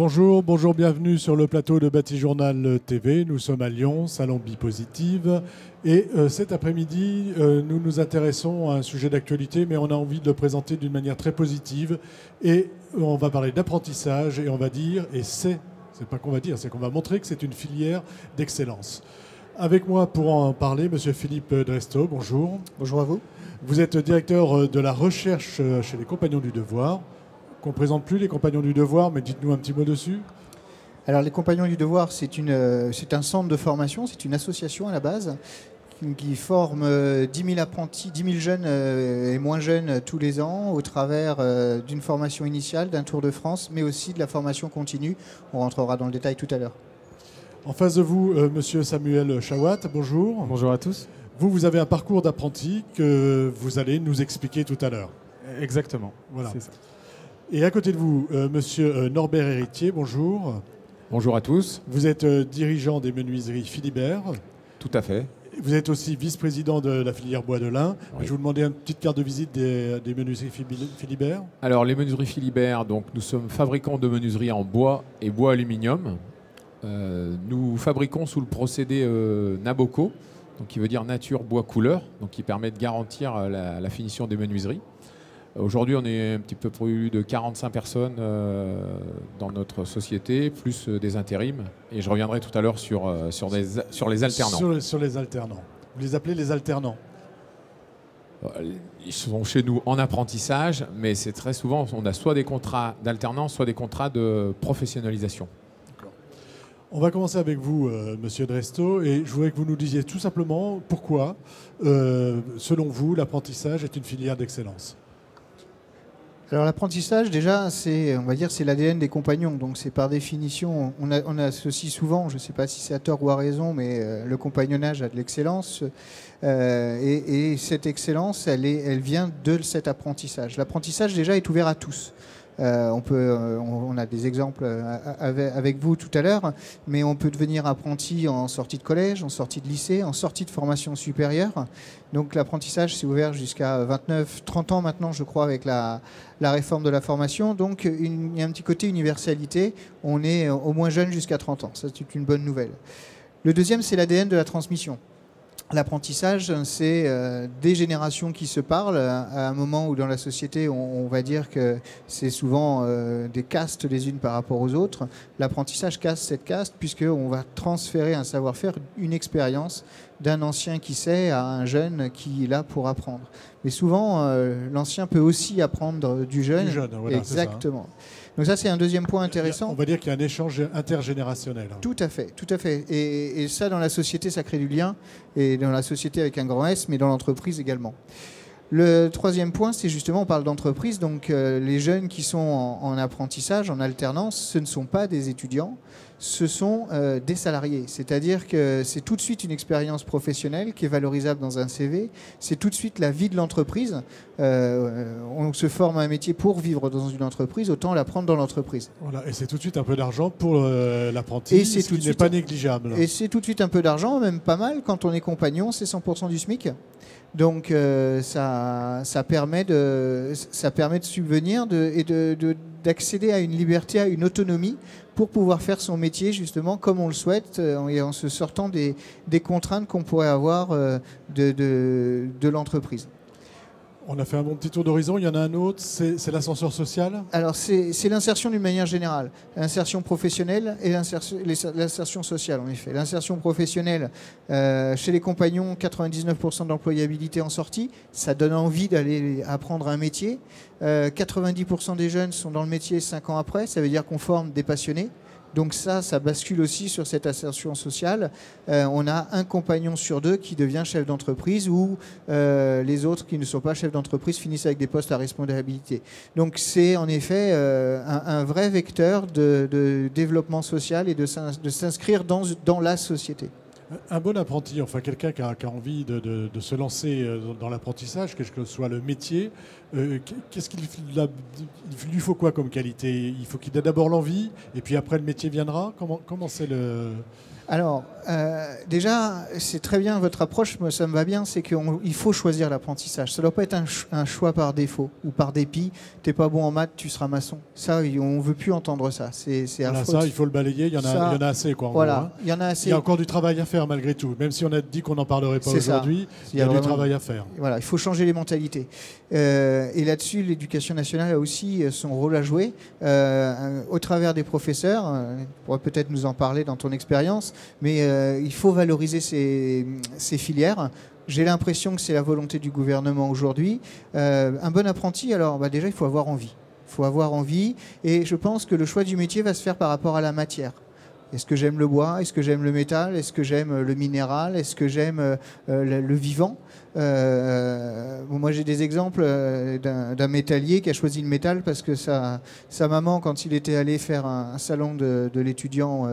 Bonjour, bonjour, bienvenue sur le plateau de Batijournal TV. Nous sommes à Lyon, Salon Bipositive. Et cet après-midi, nous nous intéressons à un sujet d'actualité, mais on a envie de le présenter d'une manière très positive. Et on va parler d'apprentissage et on va dire, et c'est pas qu'on va dire, c'est qu'on va montrer que c'est une filière d'excellence. Avec moi pour en parler, Monsieur Philippe Dresto, bonjour. Bonjour à vous. Vous êtes directeur de la recherche chez les Compagnons du Devoir. Qu'on ne présente plus les Compagnons du Devoir, mais dites-nous un petit mot dessus. Alors les Compagnons du Devoir, c'est un centre de formation, c'est une association à la base qui forme 10 000 apprentis, 10 000 jeunes et moins jeunes tous les ans au travers d'une formation initiale, d'un tour de France, mais aussi de la formation continue. On rentrera dans le détail tout à l'heure. En face de vous, Monsieur Samuel Chawat, bonjour. Bonjour à tous. Vous avez un parcours d'apprenti que vous allez nous expliquer tout à l'heure. Exactement, voilà. C'est ça. Et à côté de vous, Monsieur Norbert Héritier, bonjour. Bonjour à tous. Vous êtes dirigeant des menuiseries Philibert. Tout à fait. Vous êtes aussi vice-président de la filière bois de lin. Oui. Je vous demandais une petite carte de visite des menuiseries Philibert. Alors les menuiseries Philibert, donc nous sommes fabricants de menuiseries en bois et bois aluminium. Nous fabriquons sous le procédé Naboco, donc qui veut dire nature bois couleur, donc qui permet de garantir la finition des menuiseries. Aujourd'hui, on est un petit peu plus de 45 personnes dans notre société, plus des intérims. Et je reviendrai tout à l'heure sur les alternants. Sur les alternants. Vous les appelez les alternants? Ils sont chez nous en apprentissage, mais c'est très souvent, on a soit des contrats d'alternance, soit des contrats de professionnalisation. On va commencer avec vous, Monsieur Dresto, et je voudrais que vous nous disiez tout simplement pourquoi, selon vous, l'apprentissage est une filière d'excellence. Alors l'apprentissage, déjà, c'est l'ADN des compagnons. Donc c'est par définition, on associe souvent, je ne sais pas si c'est à tort ou à raison, mais le compagnonnage a de l'excellence. Et cette excellence, elle vient de cet apprentissage. L'apprentissage, déjà, est ouvert à tous. On a des exemples avec vous tout à l'heure, mais on peut devenir apprenti en sortie de collège, en sortie de lycée, en sortie de formation supérieure. Donc l'apprentissage s'est ouvert jusqu'à 29-30 ans maintenant, je crois, avec la réforme de la formation. Donc il y a un petit côté universalité. On est au moins jeune jusqu'à 30 ans. Ça, c'est une bonne nouvelle. Le deuxième, c'est l'ADN de la transmission. L'apprentissage, c'est des générations qui se parlent à un moment où dans la société, on va dire que c'est souvent des castes les unes par rapport aux autres. L'apprentissage casse cette caste puisqu'on va transférer un savoir-faire, une expérience d'un ancien qui sait à un jeune qui est là pour apprendre. Mais souvent, l'ancien peut aussi apprendre du jeune. Voilà, exactement. Donc ça, c'est un deuxième point intéressant. On va dire qu'il y a un échange intergénérationnel. Tout à fait, tout à fait. Et ça, dans la société, ça crée du lien. Et dans la société avec un grand S, mais dans l'entreprise également. Le troisième point, c'est justement, on parle d'entreprise. Donc les jeunes qui sont en apprentissage, en alternance, ce ne sont pas des étudiants, ce sont des salariés. C'est-à-dire que c'est tout de suite une expérience professionnelle qui est valorisable dans un CV. C'est tout de suite la vie de l'entreprise. On se forme à un métier pour vivre dans une entreprise, autant l'apprendre dans l'entreprise. Voilà, et c'est tout de suite un peu d'argent pour l'apprenti, ce qui n'est pas négligeable. Et c'est tout de suite un peu d'argent, même pas mal. Quand on est compagnon, c'est 100% du SMIC. Donc ça permet de subvenir et d'accéder à une liberté, à une autonomie pour pouvoir faire son métier justement comme on le souhaite et en se sortant des contraintes qu'on pourrait avoir de l'entreprise. On a fait un bon petit tour d'horizon. Il y en a un autre, c'est l'ascenseur social. Alors c'est l'insertion d'une manière générale. L'insertion professionnelle et l'insertion sociale en effet. L'insertion professionnelle, chez les compagnons, 99% d'employabilité en sortie. Ça donne envie d'aller apprendre un métier. 90% des jeunes sont dans le métier 5 ans après. Ça veut dire qu'on forme des passionnés. Donc ça bascule aussi sur cette assertion sociale. On a un compagnon sur 2 qui devient chef d'entreprise ou les autres qui ne sont pas chefs d'entreprise finissent avec des postes à responsabilité. Donc c'est en effet un vrai vecteur de développement social et de s'inscrire dans la société. Un bon apprenti, enfin quelqu'un qui a envie de se lancer dans l'apprentissage, quel que soit le métier, qu'est-ce qu'il lui faut quoi comme qualité? Il faut qu'il ait d'abord l'envie et puis après le métier viendra. Comment c'est le... Alors, déjà, c'est très bien votre approche, moi, ça me va bien, c'est qu'il faut choisir l'apprentissage. Ça ne doit pas être un choix par défaut ou par dépit. Tu n'es pas bon en maths, tu seras maçon. Ça, on ne veut plus entendre ça. C'est voilà, ça, il faut le balayer, il y en a assez. Quoi, voilà, gros, hein. Il y en a assez. Il y a encore du travail à faire malgré tout. Même si on a dit qu'on n'en parlerait pas aujourd'hui, il y a du travail à faire. Voilà, il faut changer les mentalités. Et là-dessus, l'éducation nationale a aussi son rôle à jouer au travers des professeurs. Tu pourrais peut-être nous en parler dans ton expérience, mais il faut valoriser ces filières. J'ai l'impression que c'est la volonté du gouvernement aujourd'hui. Un bon apprenti, alors déjà, il faut avoir envie. Il faut avoir envie. Et je pense que le choix du métier va se faire par rapport à la matière. Est-ce que j'aime le bois? Est-ce que j'aime le métal? Est-ce que j'aime le minéral? Est-ce que j'aime le vivant? Moi, j'ai des exemples d'un métallier qui a choisi le métal parce que sa maman, quand il était allé faire un salon de l'étudiant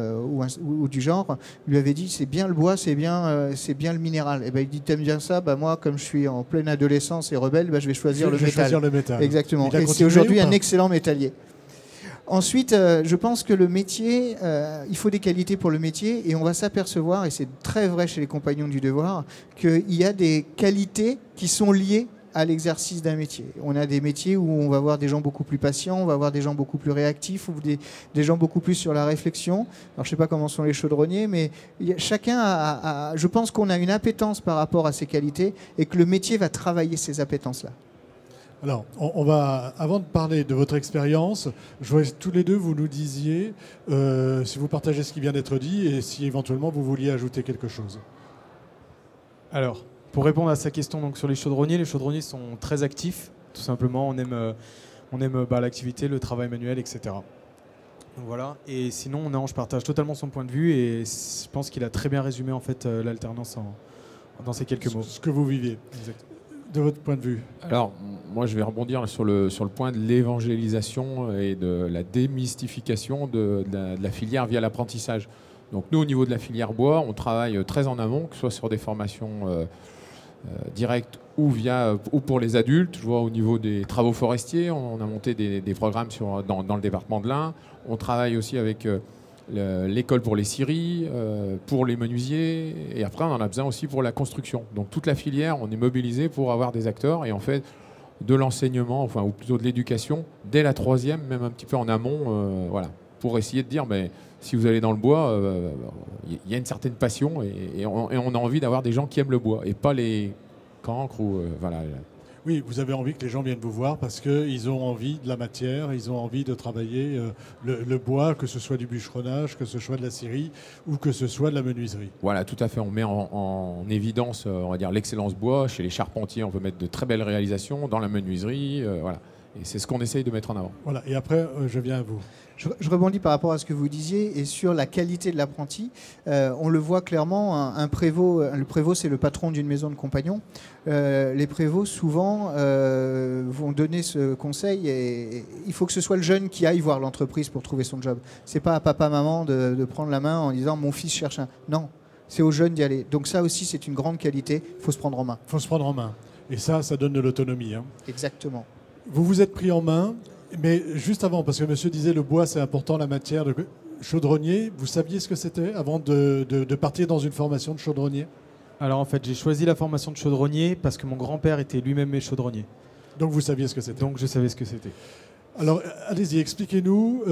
ou du genre, lui avait dit c'est bien le bois, c'est bien le minéral. Et ben, il dit t'aimes bien ça? Bah, moi, comme je suis en pleine adolescence et rebelle, bah, je vais choisir le métal. Exactement. Et c'est aujourd'hui un excellent métallier. Ensuite, je pense que le métier, il faut des qualités pour le métier et on va s'apercevoir, et c'est très vrai chez les compagnons du devoir, qu'il y a des qualités qui sont liées à l'exercice d'un métier. On a des métiers où on va avoir des gens beaucoup plus patients, on va avoir des gens beaucoup plus réactifs, ou des gens beaucoup plus sur la réflexion. Alors je ne sais pas comment sont les chaudronniers, mais chacun je pense qu'on a une appétence par rapport à ces qualités et que le métier va travailler ces appétences-là. Alors, on va, avant de parler de votre expérience, je voudrais tous les deux vous nous disiez si vous partagez ce qui vient d'être dit et si éventuellement vous vouliez ajouter quelque chose. Alors, pour répondre à sa question donc, sur les chaudronniers sont très actifs, tout simplement. On aime l'activité, le travail manuel, etc. Donc voilà. Et sinon, non, je partage totalement son point de vue et je pense qu'il a très bien résumé en fait l'alternance dans ces quelques mots. Ce que vous viviez. Exactement. De votre point de vue? Alors, moi, je vais rebondir sur le point de l'évangélisation et de la démystification de la filière via l'apprentissage. Donc, nous, au niveau de la filière bois, on travaille très en amont, que ce soit sur des formations directes ou pour les adultes. Je vois au niveau des travaux forestiers, on a monté des programmes dans le département de l'Ain. On travaille aussi avec l'école pour les scieries, pour les menuisiers, et après on en a besoin aussi pour la construction. Donc toute la filière, on est mobilisé pour avoir des acteurs, et en fait de l'enseignement, enfin ou plutôt de l'éducation, dès la 3e, même un petit peu en amont, voilà, pour essayer de dire, mais si vous allez dans le bois, y a une certaine passion, et on a envie d'avoir des gens qui aiment le bois, et pas les cancres ou voilà. Oui, vous avez envie que les gens viennent vous voir parce qu'ils ont envie de la matière, ils ont envie de travailler le bois, que ce soit du bûcheronnage, que ce soit de la scierie ou que ce soit de la menuiserie. Voilà, tout à fait. On met en évidence, on va dire, l'excellence bois. Chez les charpentiers, on peut mettre de très belles réalisations. Dans la menuiserie, voilà. Et c'est ce qu'on essaye de mettre en avant. Voilà, et après, je viens à vous. Je rebondis par rapport à ce que vous disiez et sur la qualité de l'apprenti. On le voit clairement, le prévôt, c'est le patron d'une maison de compagnons. Les prévôts, souvent, vont donner ce conseil et il faut que ce soit le jeune qui aille voir l'entreprise pour trouver son job. C'est pas à papa-maman de prendre la main en disant « mon fils cherche un… » Non, c'est aux jeunes d'y aller. Donc ça aussi, c'est une grande qualité. Il faut se prendre en main. Il faut se prendre en main. Et ça donne de l'autonomie. Hein. Exactement. Vous vous êtes pris en main, mais juste avant, parce que monsieur disait le bois c'est important, la matière de chaudronnier, vous saviez ce que c'était avant de partir dans une formation de chaudronnier? Alors en fait, j'ai choisi la formation de chaudronnier parce que mon grand-père était lui-même chaudronnier. Donc vous saviez ce que c'était? Donc je savais ce que c'était. Alors allez-y, expliquez-nous,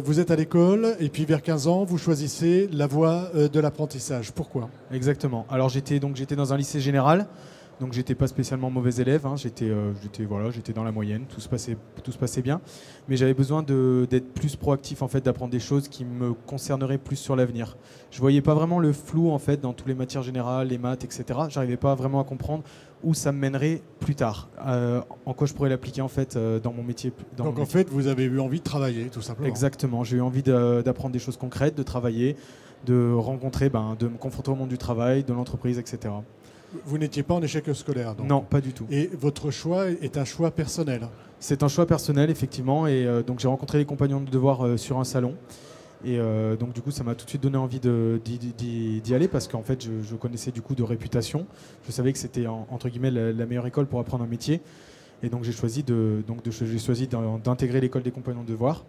vous êtes à l'école et puis vers 15 ans, vous choisissez la voie de l'apprentissage. Pourquoi? Exactement. Alors j'étais dans un lycée général. Donc j'étais pas spécialement mauvais élève, hein. J'étais dans la moyenne, tout se passait bien, mais j'avais besoin d'être plus proactif en fait, d'apprendre des choses qui me concerneraient plus sur l'avenir. Je voyais pas vraiment le flou en fait dans toutes les matières générales, les maths, etc. J'arrivais pas vraiment à comprendre où ça me mènerait plus tard, en quoi je pourrais l'appliquer en fait dans mon métier. Donc en fait, vous avez eu envie de travailler, tout simplement. Exactement, j'ai eu envie d'apprendre des choses concrètes, de travailler, de rencontrer, de me confronter au monde du travail, de l'entreprise, etc. Vous n'étiez pas en échec scolaire, donc. Non, pas du tout. Et votre choix est un choix personnel? C'est un choix personnel, effectivement. Et donc j'ai rencontré les compagnons de devoir sur un salon. Et donc du coup, ça m'a tout de suite donné envie d'y aller parce qu'en fait, je connaissais du coup de réputation. Je savais que c'était entre guillemets la meilleure école pour apprendre un métier. Et donc j'ai choisi d'intégrer l'école des compagnons de devoir,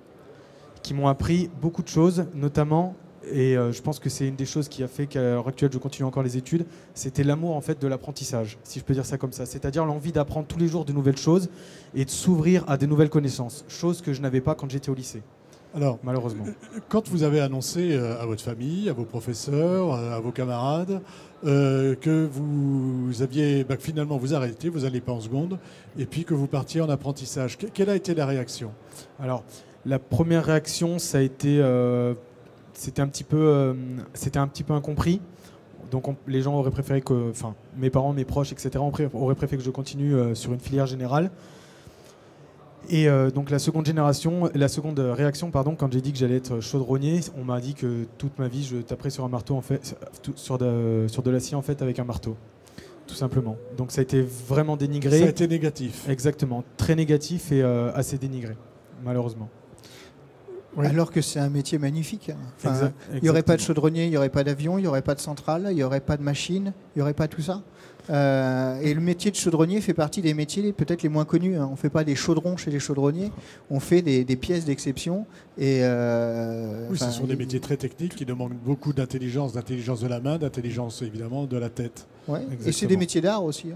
qui m'ont appris beaucoup de choses, notamment Et je pense que c'est une des choses qui a fait qu'à l'heure actuelle, je continue encore les études. C'était l'amour en fait de l'apprentissage, si je peux dire ça comme ça. C'est-à-dire l'envie d'apprendre tous les jours de nouvelles choses et de s'ouvrir à des nouvelles connaissances. Chose que je n'avais pas quand j'étais au lycée. Alors, malheureusement. Quand vous avez annoncé à votre famille, à vos professeurs, à vos camarades, que vous aviez, que finalement vous arrêtez, vous n'allez pas en seconde, et puis que vous partiez en apprentissage, quelle a été la réaction? Alors, la première réaction, ça a été, c'était un petit peu incompris. Donc les gens auraient préféré que, enfin, mes parents, mes proches, etc., auraient préféré que je continue sur une filière générale. Et donc la seconde réaction, quand j'ai dit que j'allais être chaudronnier, on m'a dit que toute ma vie je taperais sur un marteau en fait, sur de l'acier en fait avec un marteau, tout simplement. Donc ça a été vraiment dénigré. Ça a été négatif. Exactement, très négatif et assez dénigré, malheureusement. Oui. Alors que c'est un métier magnifique. Enfin, il n'y aurait pas de chaudronnier, il n'y aurait pas d'avion, il n'y aurait pas de centrale, il n'y aurait pas de machine, il n'y aurait pas tout ça. Et le métier de chaudronnier fait partie des métiers peut-être les moins connus. On ne fait pas des chaudrons chez les chaudronniers, on fait des pièces d'exception. Et oui, ce sont des métiers très techniques qui demandent beaucoup d'intelligence de la main, d'intelligence évidemment de la tête. Ouais. Et c'est des métiers d'art aussi.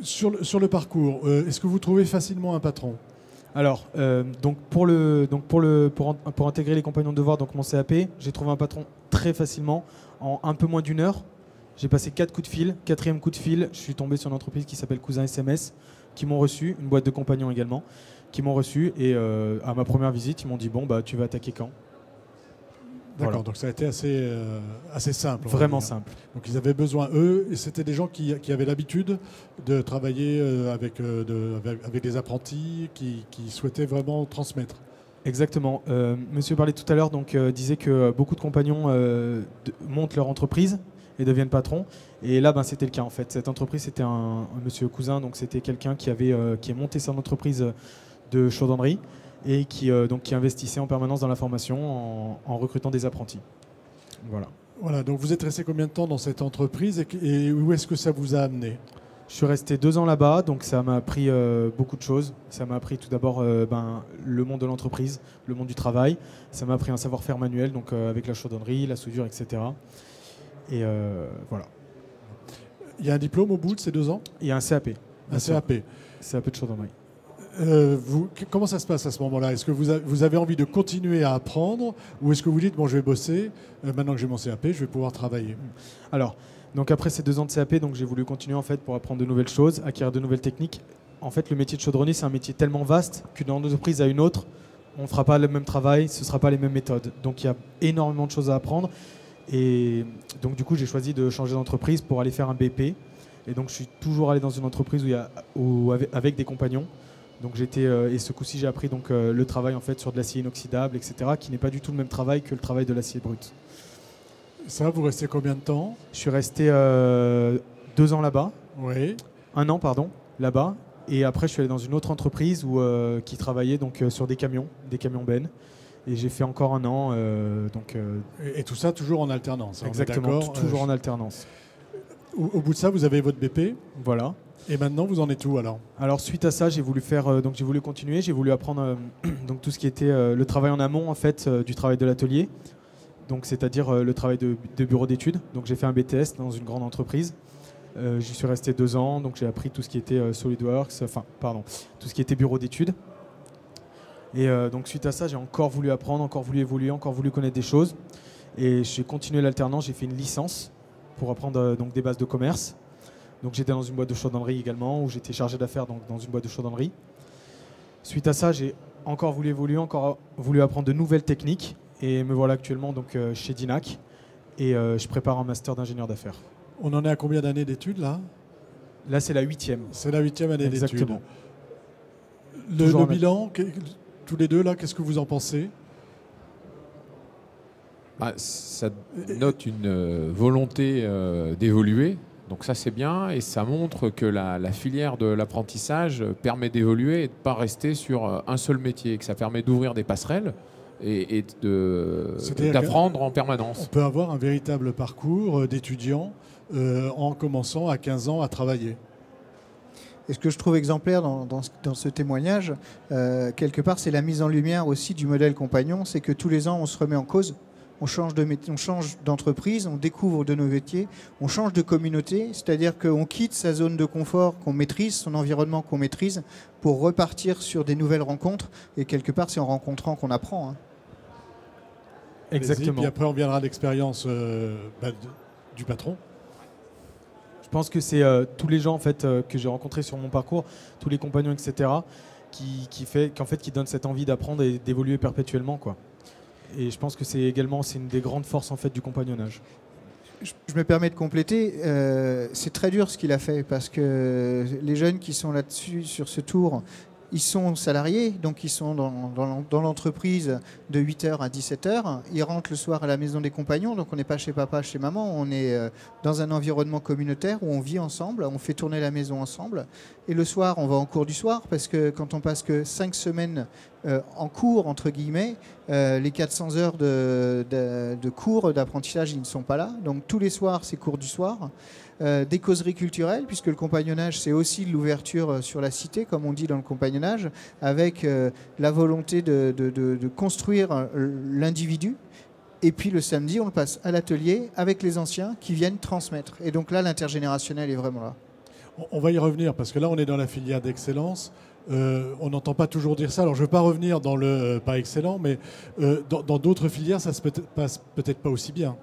Sur le parcours, est-ce que vous trouvez facilement un patron? Alors, pour intégrer les compagnons de devoir, donc mon CAP, j'ai trouvé un patron très facilement, en un peu moins d'une heure. J'ai passé 4 coups de fil. 4e coup de fil, je suis tombé sur une entreprise qui s'appelle Cousin SMS, qui m'ont reçu, une boîte de compagnons également, qui m'ont reçu. Et à ma première visite, ils m'ont dit, bon, tu vas attaquer quand? D'accord, voilà. Donc ça a été assez simple. Vraiment simple. Donc ils avaient besoin, eux, et c'était des gens qui avaient l'habitude de travailler avec des apprentis, qui souhaitaient vraiment transmettre. Exactement. Monsieur parlait tout à l'heure, disait que beaucoup de compagnons montent leur entreprise et deviennent patrons. Et là, c'était le cas en fait. Cette entreprise, c'était un monsieur Cousin, donc c'était quelqu'un qui a monté son entreprise de chaudronnerie et qui investissait en permanence dans la formation en recrutant des apprentis. Voilà, donc vous êtes resté combien de temps dans cette entreprise et où est-ce que ça vous a amené? Je suis resté 2 ans là-bas, donc ça m'a appris beaucoup de choses. Ça m'a appris tout d'abord le monde de l'entreprise, le monde du travail. Ça m'a appris un savoir-faire manuel, donc avec la chaudronnerie, la soudure, etc. Et voilà. Il y a un diplôme au bout de ces 2 ans? Il y a un CAP. Un CAP. CAP de chaudronnerie. Comment ça se passe à ce moment-là? Est-ce que vous avez envie de continuer à apprendre ou est-ce que vous dites, bon, je vais bosser, maintenant que j'ai mon CAP, je vais pouvoir travailler? Alors, donc après ces 2 ans de CAP, j'ai voulu continuer en fait pour apprendre de nouvelles choses, acquérir de nouvelles techniques. En fait, le métier de chaudronnier, c'est un métier tellement vaste qu'une entreprise à une autre, on ne fera pas le même travail, ce ne sera pas les mêmes méthodes. Donc il y a énormément de choses à apprendre. Et donc du coup, j'ai choisi de changer d'entreprise pour aller faire un BP. Et donc je suis toujours allé dans une entreprise avec des compagnons. Donc et ce coup-ci, j'ai appris le travail en fait sur de l'acier inoxydable, etc., qui n'est pas du tout le même travail que le travail de l'acier brut. Ça, vous restez combien de temps? Je suis resté 2 ans là-bas. Oui. 1 an, pardon, là-bas. Et après, je suis allé dans une autre entreprise qui travaillait sur des camions bennes. Et j'ai fait encore 1 an. Et tout ça toujours en alternance. Exactement, toujours en alternance. Au bout de ça, vous avez votre BP. Voilà. Et maintenant, vous en êtes où alors? Alors suite à ça, j'ai voulu continuer. J'ai voulu apprendre tout ce qui était le travail en amont en fait du travail de l'atelier. Donc c'est-à-dire le travail de bureau d'études. Donc j'ai fait un BTS dans une grande entreprise. J'y suis resté 2 ans. Donc j'ai appris tout ce qui était tout ce qui était bureau d'études. Et donc suite à ça, j'ai encore voulu apprendre, encore voulu évoluer, encore voulu connaître des choses. Et j'ai continué l'alternance. J'ai fait une licence pour apprendre des bases de commerce. Donc j'étais dans une boîte de chaudronnerie également, où j'étais chargé d'affaires dans une boîte de chaudronnerie. Suite à ça, j'ai encore voulu évoluer, encore voulu apprendre de nouvelles techniques. Et me voilà actuellement chez Dinac. Et je prépare un master d'ingénieur d'affaires. On en est à combien d'années d'études là? Là, c'est la 8e. C'est la 8e année d'études. Exactement. Le bilan, tous les deux là, qu'est-ce que vous en pensez? Ça note une volonté d'évoluer. Donc ça c'est bien et ça montre que la filière de l'apprentissage permet d'évoluer et de ne pas rester sur un seul métier, que ça permet d'ouvrir des passerelles et d'apprendre en permanence. On peut avoir un véritable parcours d'étudiant en commençant à 15 ans à travailler. Et ce que je trouve exemplaire dans ce témoignage, quelque part, c'est la mise en lumière aussi du modèle compagnon, c'est que tous les ans, on se remet en cause. on change d'entreprise, on découvre de nouveaux métiers, on change de communauté, c'est-à-dire qu'on quitte sa zone de confort qu'on maîtrise, son environnement qu'on maîtrise, pour repartir sur des nouvelles rencontres. Et quelque part, c'est en rencontrant qu'on apprend. Hein. Exactement. Puis après, on viendra à l'expérience du patron. Je pense que c'est tous les gens en fait, que j'ai rencontrés sur mon parcours, tous les compagnons, etc., qui donnent cette envie d'apprendre et d'évoluer perpétuellement, quoi. Et je pense que c'est une des grandes forces en fait, du compagnonnage. Je me permets de compléter, c'est très dur ce qu'il a fait, parce que les jeunes qui sont là-dessus, sur ce tour, ils sont salariés, donc ils sont dans l'entreprise de 8h à 17h. Ils rentrent le soir à la maison des compagnons, donc on n'est pas chez papa, chez maman. On est dans un environnement communautaire où on vit ensemble, on fait tourner la maison ensemble. Et le soir, on va en cours du soir, parce que quand on passe que 5 semaines en cours, entre guillemets, les 400 heures de cours d'apprentissage, ils ne sont pas là. Donc tous les soirs, c'est cours du soir. Des causeries culturelles, puisque le compagnonnage, c'est aussi l'ouverture sur la cité, comme on dit dans le compagnonnage, avec la volonté de construire l'individu. Et puis le samedi, on le passe à l'atelier avec les anciens qui viennent transmettre. Et donc là, l'intergénérationnel est vraiment là. On va y revenir, parce que là, on est dans la filière d'excellence. On n'entend pas toujours dire ça. Alors, je ne veux pas revenir dans le pas excellent, mais dans d'autres filières, ça se passe peut-être pas aussi bien.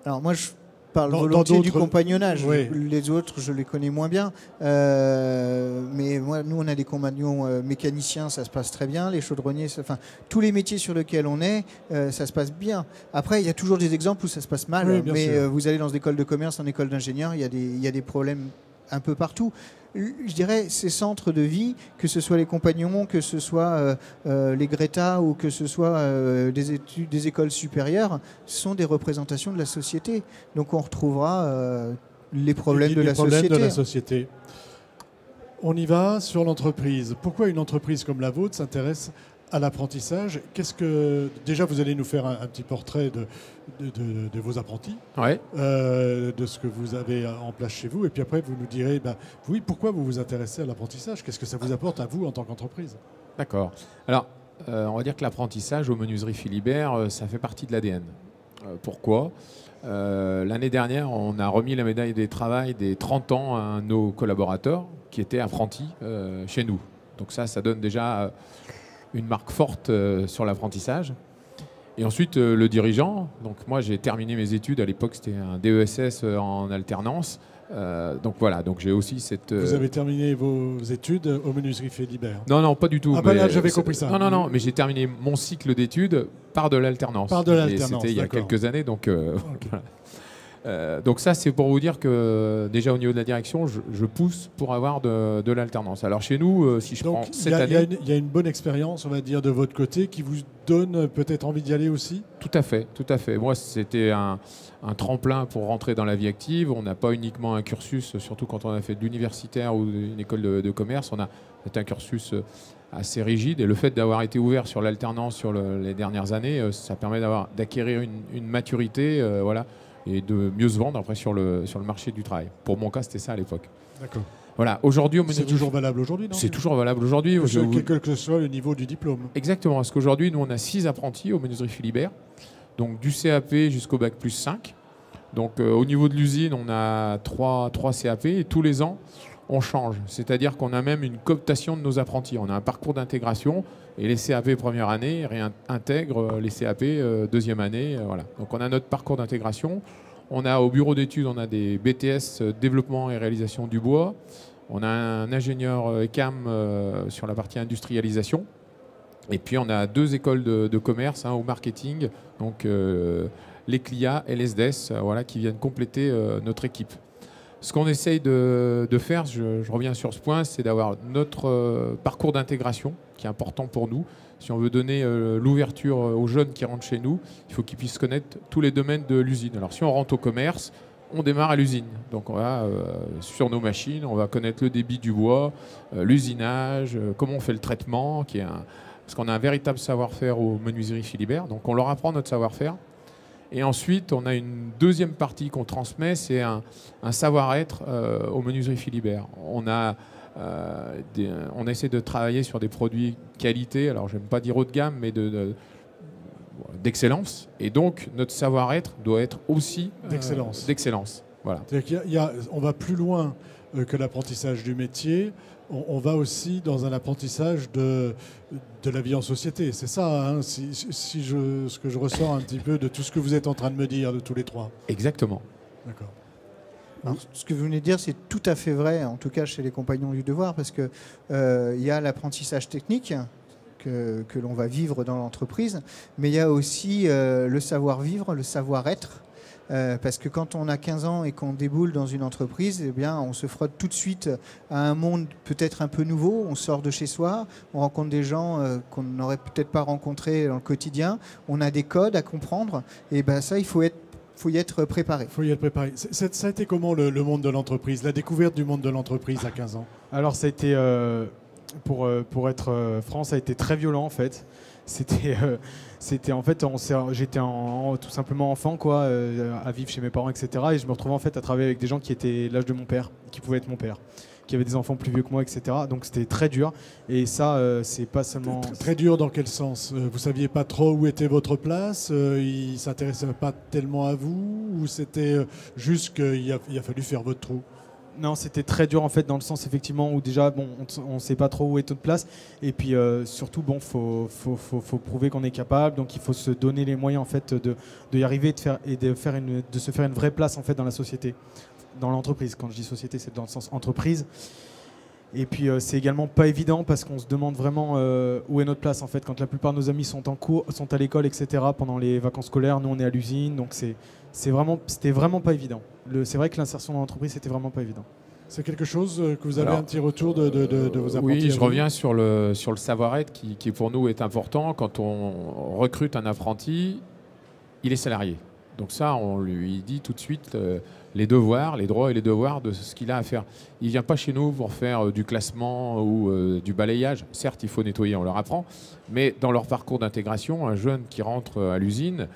Alors moi, je parle volontiers du compagnonnage. Oui. Les autres, je les connais moins bien. Mais moi, nous, on a des compagnons mécaniciens, ça se passe très bien. Les chaudronniers, tous les métiers sur lesquels on est, ça se passe bien. Après, il y a toujours des exemples où ça se passe mal. Oui, mais vous allez dans des écoles de commerce, en école d'ingénieur, il y a des problèmes un peu partout. Je dirais ces centres de vie, que ce soit les compagnons, que ce soit les Greta ou que ce soit des écoles supérieures, sont des représentations de la société. Donc on retrouvera les problèmes de la société. On y va sur l'entreprise. Pourquoi une entreprise comme la vôtre s'intéresse à l'apprentissage? Déjà, vous allez nous faire un petit portrait de vos apprentis, Ouais. de ce que vous avez en place chez vous, et puis après vous nous direz, oui, pourquoi vous vous intéressez à l'apprentissage? Qu'est-ce que ça vous apporte à vous en tant qu'entreprise? D'accord. Alors, on va dire que l'apprentissage aux menuiseries Philibert, ça fait partie de l'ADN. Pourquoi? L'année dernière, on a remis la médaille des travail des 30 ans à nos collaborateurs qui étaient apprentis chez nous. Donc ça donne déjà une marque forte sur l'apprentissage. Et ensuite, le dirigeant. Donc moi, j'ai terminé mes études. À l'époque, c'était un DESS en alternance. Donc voilà, donc j'ai aussi cette... Vous avez terminé vos études aux menuiseries Philibert? Non, pas du tout. Ah, là, j'avais compris ça. Non, mais j'ai terminé mon cycle d'études par de l'alternance. Par de l'alternance, c'était il y a quelques années, donc... Okay. Voilà. Donc ça, c'est pour vous dire que déjà au niveau de la direction, je pousse pour avoir de l'alternance. Alors chez nous, si je prends cette année... Il y a une bonne expérience, on va dire, de votre côté qui vous donne peut-être envie d'y aller aussi? Tout à fait, tout à fait. Moi, c'était un tremplin pour rentrer dans la vie active. On n'a pas uniquement un cursus, surtout quand on a fait de l'universitaire ou une école de commerce, on a un cursus assez rigide. Et le fait d'avoir été ouvert sur l'alternance sur les dernières années, ça permet d'acquérir une maturité, voilà, et de mieux se vendre après sur le marché du travail. Pour mon cas, c'était ça à l'époque. D'accord. Voilà, aujourd'hui, c'est toujours valable aujourd'hui, non? C'est toujours valable aujourd'hui. Quel que soit le niveau du diplôme. Exactement, parce qu'aujourd'hui, nous, on a 6 apprentis aux menuiseries Philibert, donc du CAP jusqu'au bac plus 5. Donc au niveau de l'usine, on a 3 CAP et tous les ans, on change. C'est-à-dire qu'on a même une cooptation de nos apprentis. On a un parcours d'intégration et les CAP première année réintègrent les CAP deuxième année. Voilà. Donc on a notre parcours d'intégration. On a au bureau d'études, on a des BTS développement et réalisation du bois. On a un ingénieur ECAM sur la partie industrialisation. Et puis on a 2 écoles de commerce au marketing, donc l'ECLIA et l'ESDES, voilà, qui viennent compléter notre équipe. Ce qu'on essaye de faire, je reviens sur ce point, c'est d'avoir notre parcours d'intégration, qui est important pour nous. Si on veut donner l'ouverture aux jeunes qui rentrent chez nous, il faut qu'ils puissent connaître tous les domaines de l'usine. Alors si on rentre au commerce, on démarre à l'usine. Donc on va sur nos machines, on va connaître le débit du bois, l'usinage, comment on fait le traitement, parce qu'on a un véritable savoir-faire aux menuiseries Philibert. Donc on leur apprend notre savoir-faire. Et ensuite, on a une deuxième partie qu'on transmet, c'est un savoir-être aux menuiseries Philibert. On essaie de travailler sur des produits qualité, alors je n'aime pas dire haut de gamme, mais d'excellence. Et donc, notre savoir-être doit être aussi d'excellence. Voilà. On va plus loin que l'apprentissage du métier. On va aussi dans un apprentissage de la vie en société. C'est ça, hein, ce que je ressens un petit peu de tout ce que vous êtes en train de me dire, de tous les trois. Exactement. D'accord. Alors, ce que vous venez de dire, c'est tout à fait vrai, en tout cas chez les compagnons du devoir, parce que il y a l'apprentissage technique que l'on va vivre dans l'entreprise, mais il y a aussi le savoir-vivre, le savoir-être. Parce que quand on a 15 ans et qu'on déboule dans une entreprise, eh bien, on se frotte tout de suite à un monde peut-être un peu nouveau. On sort de chez soi, on rencontre des gens qu'on n'aurait peut-être pas rencontrés dans le quotidien. On a des codes à comprendre. Et ben ça, il faut y être préparé. Il faut y être préparé. Ça a été comment le monde de l'entreprise, la découverte du monde de l'entreprise à 15 ans? Alors ça a été, pour être franc, ça a été très violent en fait. C'était en fait, j'étais tout simplement enfant quoi, à vivre chez mes parents, etc. Et je me retrouvais en fait à travailler avec des gens qui étaient l'âge de mon père, qui pouvaient être mon père, qui avaient des enfants plus vieux que moi, etc. Donc c'était très dur. Et ça, c'est pas seulement... Très dur dans quel sens? Vous saviez pas trop où était votre place? Ils s'intéressaient pas tellement à vous? Ou c'était juste qu'il a fallu faire votre trou? Non, c'était très dur en fait dans le sens effectivement où déjà on ne sait pas trop où est notre place et puis surtout faut prouver qu'on est capable, donc il faut se donner les moyens en fait de y arriver de se faire une vraie place en fait dans la société, dans l'entreprise. Quand je dis société, c'est dans le sens entreprise. Et puis c'est également pas évident parce qu'on se demande vraiment où est notre place en fait quand la plupart de nos amis sont en cours, sont à l'école, etc. pendant les vacances scolaires. Nous on est à l'usine, donc c'était vraiment pas évident. C'est vrai que l'insertion dans l'entreprise c'était vraiment pas évident. C'est quelque chose que vous avez un petit retour de vos apprentis? Oui, je reviens sur le savoir-être qui pour nous est important. Quand on recrute un apprenti, il est salarié. Donc ça, on lui dit tout de suite les devoirs, les droits et les devoirs de ce qu'il a à faire. Il ne vient pas chez nous pour faire du classement ou du balayage. Certes, il faut nettoyer, on leur apprend. Mais dans leur parcours d'intégration, un jeune qui rentre à l'usine,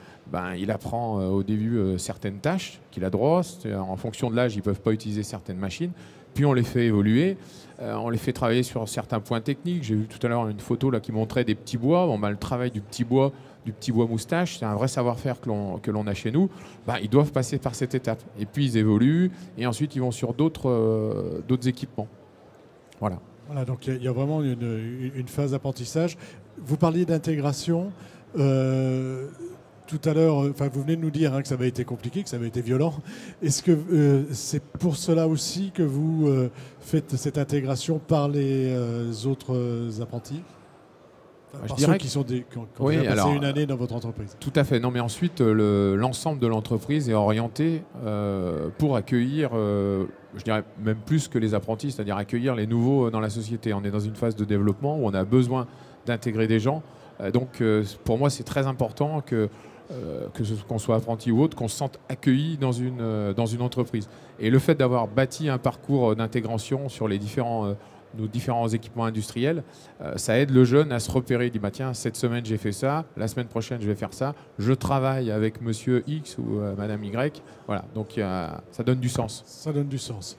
il apprend au début certaines tâches qu'il a droit. En fonction de l'âge, ils ne peuvent pas utiliser certaines machines. Puis on les fait évoluer. On les fait travailler sur certains points techniques. J'ai vu tout à l'heure une photo là, qui montrait des petits bois. Le travail du petit bois moustache, c'est un vrai savoir-faire que l'on a chez nous. Ils doivent passer par cette étape. Et puis ils évoluent et ensuite ils vont sur d'autres équipements. Voilà. Voilà, donc il y a vraiment une phase d'apprentissage. Vous parliez d'intégration. Tout à l'heure, vous venez de nous dire que ça avait été compliqué, que ça avait été violent. Est-ce que c'est pour cela aussi que vous faites cette intégration par les autres apprentis? Par ceux qui ont passé une année dans votre entreprise. Tout à fait. Non, mais ensuite, l'ensemble de l'entreprise est orienté pour accueillir, je dirais même plus que les apprentis, c'est-à-dire accueillir les nouveaux dans la société. On est dans une phase de développement où on a besoin d'intégrer des gens. Donc, pour moi, c'est très important qu'on soit apprenti ou autre, qu'on se sente accueilli dans une entreprise. Et le fait d'avoir bâti un parcours d'intégration sur nos différents équipements industriels, ça aide le jeune à se repérer. Il dit tiens, cette semaine j'ai fait ça, la semaine prochaine je vais faire ça, je travaille avec monsieur X ou madame Y. Voilà, donc ça donne du sens. Ça donne du sens.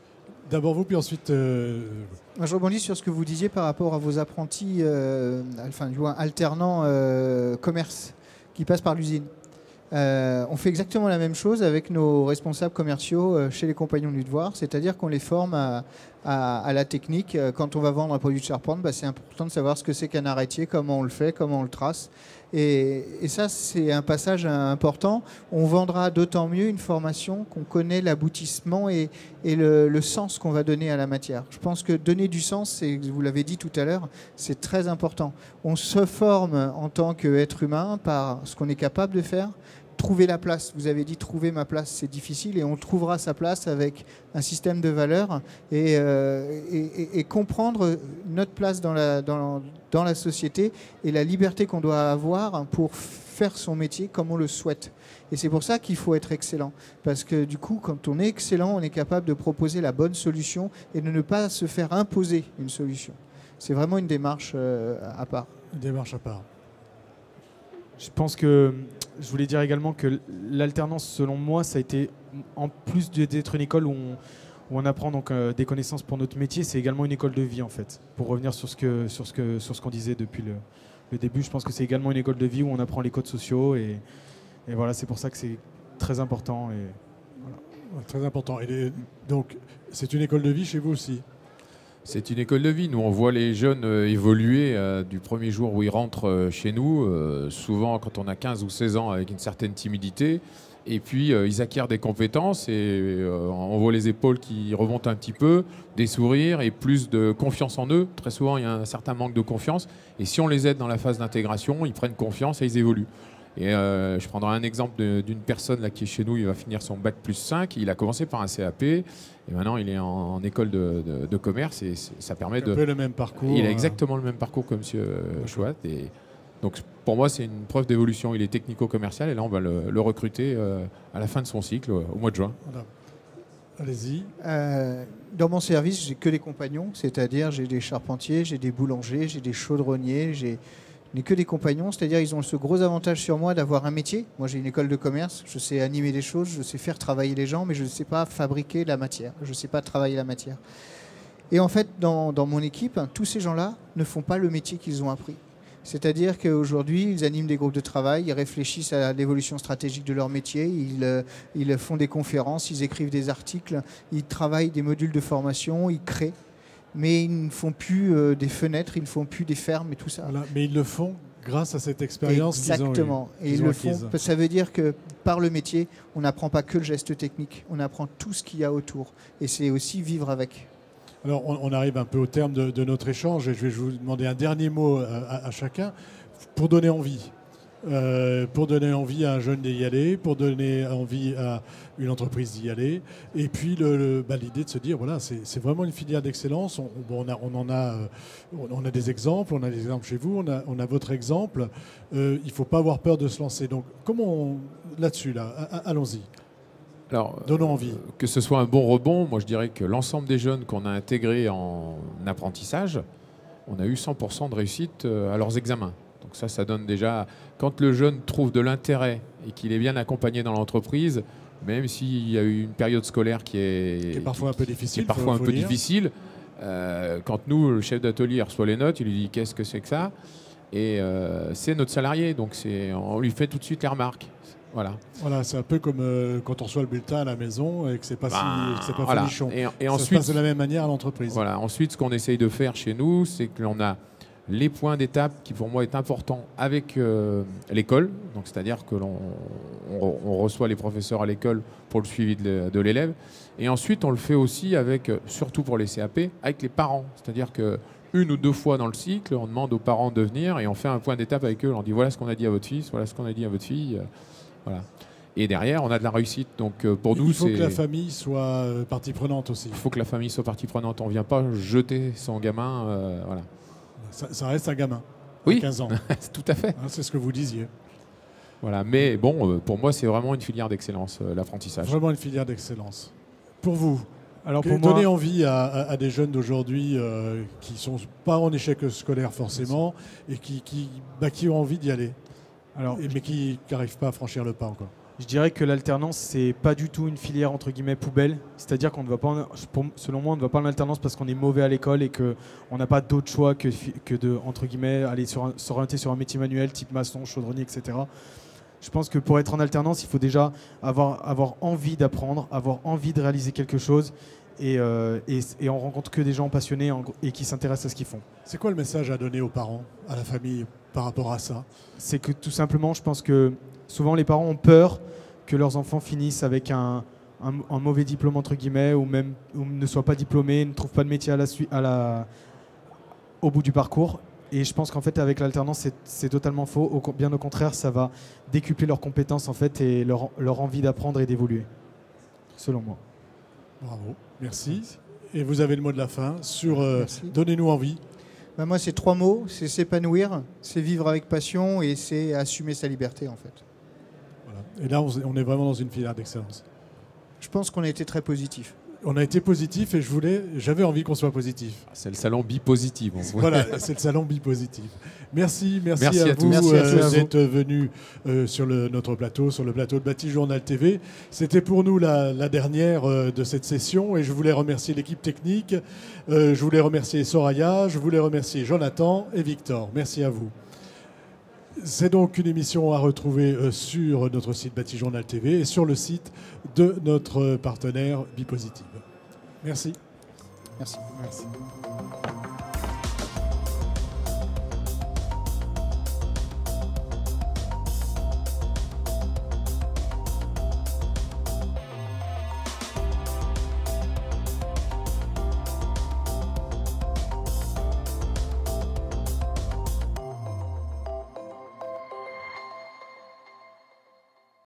D'abord vous, puis ensuite... Je rebondis sur ce que vous disiez par rapport à vos apprentis, alternants commerce qui passent par l'usine. On fait exactement la même chose avec nos responsables commerciaux chez les compagnons du devoir, c'est-à-dire qu'on les forme à la technique. Quand on va vendre un produit de charpente, c'est important de savoir ce que c'est qu'un arrêtier, comment on le fait, comment on le trace. Et ça, c'est un passage important. On vendra d'autant mieux une formation qu'on connaît l'aboutissement et le sens qu'on va donner à la matière. Je pense que donner du sens, vous l'avez dit tout à l'heure, c'est très important. On se forme en tant qu'être humain par ce qu'on est capable de faire. Trouver la place, vous avez dit trouver ma place, c'est difficile et on trouvera sa place avec un système de valeurs et comprendre notre place dans la société et la liberté qu'on doit avoir pour faire son métier comme on le souhaite. Et c'est pour ça qu'il faut être excellent, parce que du coup, quand on est excellent, on est capable de proposer la bonne solution et de ne pas se faire imposer une solution. C'est vraiment une démarche à part. Une démarche à part. Je pense que je voulais dire également que l'alternance, selon moi, ça a été, en plus d'être une école où on apprend donc des connaissances pour notre métier, c'est également une école de vie en fait. Pour revenir sur ce qu'on disait depuis le début. Je pense que c'est également une école de vie où on apprend les codes sociaux et voilà, c'est pour ça que c'est très important. Et voilà. Ouais, très important. Donc, c'est une école de vie chez vous aussi? C'est une école de vie. Nous, on voit les jeunes évoluer du premier jour où ils rentrent chez nous, souvent quand on a 15 ou 16 ans avec une certaine timidité. Et puis, ils acquièrent des compétences et on voit les épaules qui remontent un petit peu, des sourires et plus de confiance en eux. Très souvent, il y a un certain manque de confiance. Et si on les aide dans la phase d'intégration, ils prennent confiance et ils évoluent. Et je prendrai un exemple d'une personne là, qui est chez nous, il va finir son bac plus 5. Il a commencé par un CAP et maintenant il est en école de commerce et ça permet de... Un peu le même parcours. Il a exactement le même parcours que M. Chouat. Et donc pour moi, c'est une preuve d'évolution. Il est technico-commercial et là, on va le recruter à la fin de son cycle, au mois de juin. Voilà. Allez-y. Dans mon service, j'ai que des compagnons, c'est-à-dire j'ai des charpentiers, j'ai des boulangers, j'ai des chaudronniers, je n'ai que des compagnons, c'est-à-dire ils ont ce gros avantage sur moi d'avoir un métier. Moi, j'ai une école de commerce, je sais animer des choses, je sais faire travailler les gens, mais je ne sais pas fabriquer la matière, je ne sais pas travailler la matière. Et en fait, dans mon équipe, tous ces gens-là ne font pas le métier qu'ils ont appris. C'est-à-dire qu'aujourd'hui, ils animent des groupes de travail, ils réfléchissent à l'évolution stratégique de leur métier, ils font des conférences, ils écrivent des articles, ils travaillent des modules de formation, ils créent. Mais ils ne font plus des fenêtres, ils ne font plus des fermes et tout ça. Voilà. Mais ils le font grâce à cette expérience qu'ils ont eue. Exactement. Et ils le font. Ça veut dire que par le métier, on n'apprend pas que le geste technique, on apprend tout ce qu'il y a autour. Et c'est aussi vivre avec. Alors, on arrive un peu au terme de notre échange et je vais vous demander un dernier mot à chacun pour donner envie. Pour donner envie à un jeune d'y aller, pour donner envie à une entreprise d'y aller. Et puis l'idée de se dire, voilà, c'est vraiment une filière d'excellence. On a des exemples, on a des exemples chez vous, on a votre exemple. Il ne faut pas avoir peur de se lancer. Donc, là-dessus, allons-y. Alors, donnons envie. Que ce soit un bon rebond, moi je dirais que l'ensemble des jeunes qu'on a intégrés en apprentissage, on a eu 100% de réussite à leurs examens. Donc ça donne déjà, quand le jeune trouve de l'intérêt et qu'il est bien accompagné dans l'entreprise, même s'il y a eu une période scolaire qui est parfois un peu difficile, quand nous, le chef d'atelier reçoit les notes, il lui dit qu'est-ce que c'est que ça? Et c'est notre salarié, donc on lui fait tout de suite les remarques. Voilà, c'est un peu comme quand on reçoit le bulletin à la maison et que c'est pas folichon. Et ça ensuite, se passe de la même manière à l'entreprise. Voilà. Ensuite, ce qu'on essaye de faire chez nous, c'est que l'on a les points d'étape qui pour moi est important avec l'école. Donc c'est-à-dire que on reçoit les professeurs à l'école pour le suivi de l'élève. Et ensuite, on le fait aussi avec, surtout pour les CAP, avec les parents. C'est-à-dire que une ou deux fois dans le cycle, on demande aux parents de venir et on fait un point d'étape avec eux. On dit voilà ce qu'on a dit à votre fils, voilà ce qu'on a dit à votre fille. Voilà. Et derrière, on a de la réussite. Donc pour nous, il faut que la famille soit partie prenante aussi. Il faut que la famille soit partie prenante. On ne vient pas jeter son gamin. Voilà. Ça reste un gamin. Oui, 15 ans. Tout à fait. C'est ce que vous disiez. Voilà. Mais bon, pour moi, c'est vraiment une filière d'excellence, l'apprentissage. Vraiment une filière d'excellence. Pour vous, pour donner envie à des jeunes d'aujourd'hui qui ne sont pas en échec scolaire forcément et qui ont envie d'y aller. Mais qui n'arrivent pas à franchir le pas encore. Je dirais que l'alternance, c'est pas du tout une filière entre guillemets poubelle. C'est-à-dire qu'on ne va pas, selon moi, on ne va pas en alternance parce qu'on est mauvais à l'école et qu'on n'a pas d'autre choix que de, entre guillemets, aller s'orienter sur un métier manuel type maçon, chaudronnier, etc. Je pense que pour être en alternance, il faut déjà avoir envie d'apprendre, avoir envie de réaliser quelque chose. Et on rencontre que des gens passionnés et qui s'intéressent à ce qu'ils font. C'est quoi le message à donner aux parents, à la famille par rapport à ça? C'est que tout simplement, je pense que souvent les parents ont peur que leurs enfants finissent avec un mauvais diplôme entre guillemets ou même ne soient pas diplômés, ne trouvent pas de métier au bout du parcours. Et je pense qu'en fait avec l'alternance c'est totalement faux. Bien au contraire, ça va décupler leurs compétences en fait et leur envie d'apprendre et d'évoluer, selon moi. Bravo, merci. Et vous avez le mot de la fin sur donnez-nous envie. Moi, c'est 3 mots, c'est s'épanouir, c'est vivre avec passion et c'est assumer sa liberté en fait. Voilà. Et là, on est vraiment dans une filière d'excellence. Je pense qu'on a été très positif. On a été positif et j'avais envie qu'on soit positif. C'est le salon bipositif. Voilà, c'est le salon bipositif. Merci à vous d'être venus sur notre plateau, sur le plateau de Batijournal TV. C'était pour nous la dernière de cette session et je voulais remercier l'équipe technique, je voulais remercier Soraya, je voulais remercier Jonathan et Victor. Merci à vous. C'est donc une émission à retrouver sur notre site Batijournal TV et sur le site de notre partenaire Bipositive. Merci. Merci. Merci.